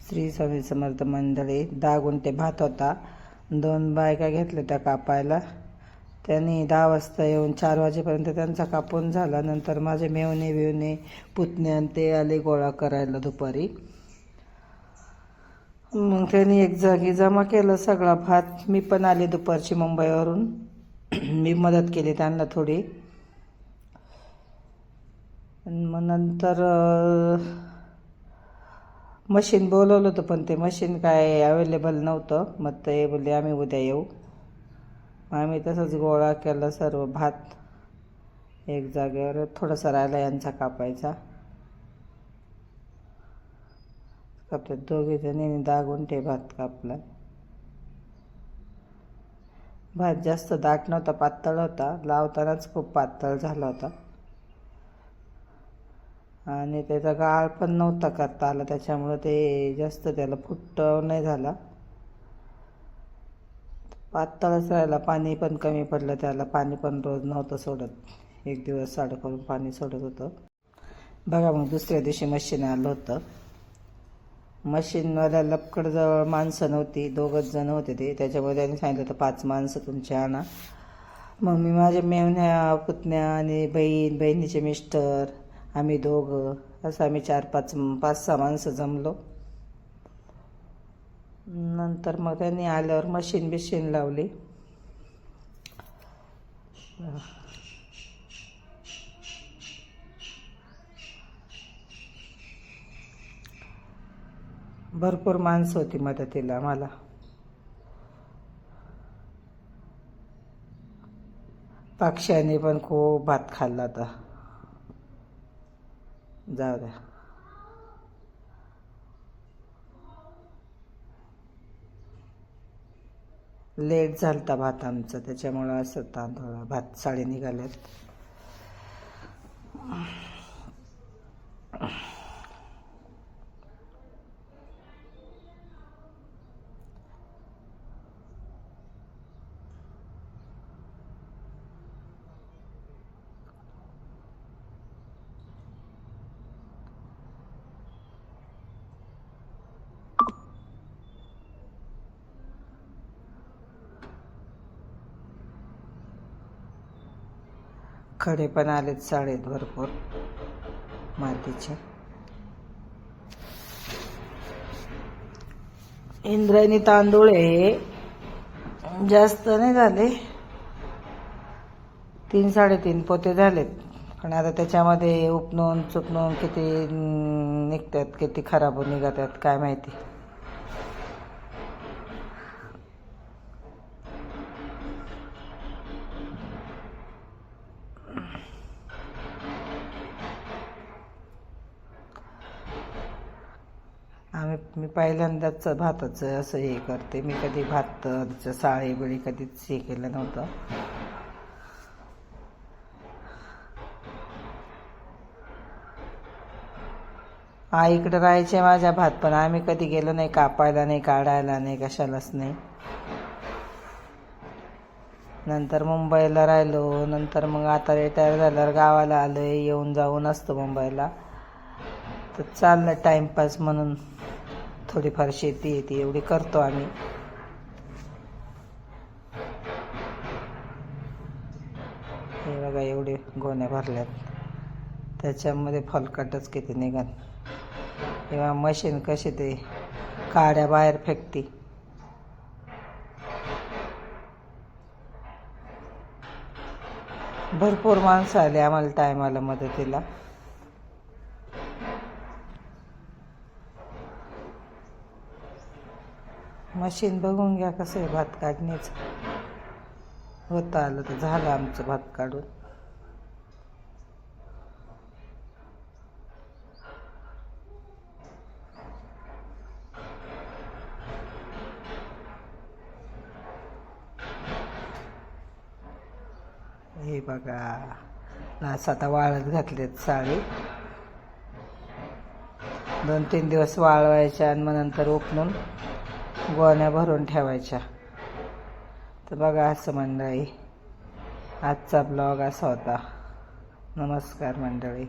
श्री स्वामी समर्थ मंडळी. 10 गुंठे भात होता. 2 बायका घेतल्या त्या कापायला. त्यांनी 10 वाजता येऊन 4 वाजेपर्यंत त्यांचा कापून झाला. नंतर माझे मेवणे बिवणे पुतण्या ते आले गोळा करायला दुपारी. मग त्यांनी एक जागी जमा केलं सगळा भात. मी पण आले दुपारची मुंबईवरून. मी मदत केली त्यांना थोडी. मग नंतर मशीन बोलवलं होतं, पण ते मशीन काय अवेलेबल नव्हतं. मग ते बोलले आम्ही उद्या येऊ. आम्ही तसंच गोळा केला सर्व भात एक जागेवर. थोडासा राहिला यांचा कापायचा. कापल्यात दोघे जणींनी 10 गुंठे भात कापला. भात जास्त दाट नव्हता, पातळ होता. लावतानाच खूप पातळ झाला होता आणि त्याचा गाळ पण नव्हता करता आला. त्याच्यामुळं ते जास्त त्याला फुटव नाही झाला. पातळच राहिला. पाणी पण कमी पडलं त्याला. पाणी पण रोज नव्हतं सोडत. 1 दिवस आड करून पाणी सोडत होतं. बघा मग दुसऱ्या दिवशी मशीन आलं होतं. मशीनवाल्या लपकडजवळ माणसं नव्हती. 2च जण होते ते. त्याच्यामुळे त्यांनी सांगितलं तर 5 माणसं तुमची आणा. मग मी माझ्या मेवण्या पुतण्या आणि बहिणीचे मिस्टर, आम्ही दोघं, असं आम्ही 5-6 माणसं जमलो. नंतर मग त्यांनी आल्यावर मशीन लावली. भरपूर माणसं होती मदतीला मला. पक्ष्याने पण खूप भात खाल्ला होता. जाऊ द्या. लेट झालता भात आमचा, त्याच्यामुळं असं तांदूळ भात साडे निघाल्यात. खडे पण आलेत साडेत भरपूर मातीचे. इंद्रायणी तांदूळ हे जास्त नाही झाले. 3-3.5 पोते झालेत. पण आता त्याच्यामध्ये उपनून चुकणून किती निघतात, किती खराब निघतात काय माहिती. मी पहिल्यांदाच भाताचं असं हे करते. मी कधी भाताचं साळे बिळी कधीच हे केलं नव्हतं. आईकडे राहायचे माझ्या भात, पण आम्ही कधी गेलो नाही कापायला, नाही काढायला, नाही कशालाच नाही. नंतर मुंबईला राहिलो. नंतर मग आता रिटायर झाल्यावर गावाला आलो. येऊन जाऊन असतो मुंबईला. तर चाललं टाईमपास म्हणून थोडीफार शेती येते एवढी करतो आम्ही. हे बघा एवढे गोण्या भरल्यात. त्याच्यामध्ये फलकटच किती निघाल. तेव्हा मशीन कशी ते काड्या बाहेर फेकते. भरपूर माणसं आली आम्हाला टायमाला मदतीला. मशीन बघून घ्या कसं आहे भात काढण्याचं. होतं आलं तर झालं आमचं भात काढून. हे बघा नास आता वाळत घातलेत साळी. 2-3 दिवस वाळवायच्या आणि मग नंतर उपणून गोण्या भरून ठेवायच्या. तर बघा असं मंडळी आजचा ब्लॉग असा होता. नमस्कार मंडळी.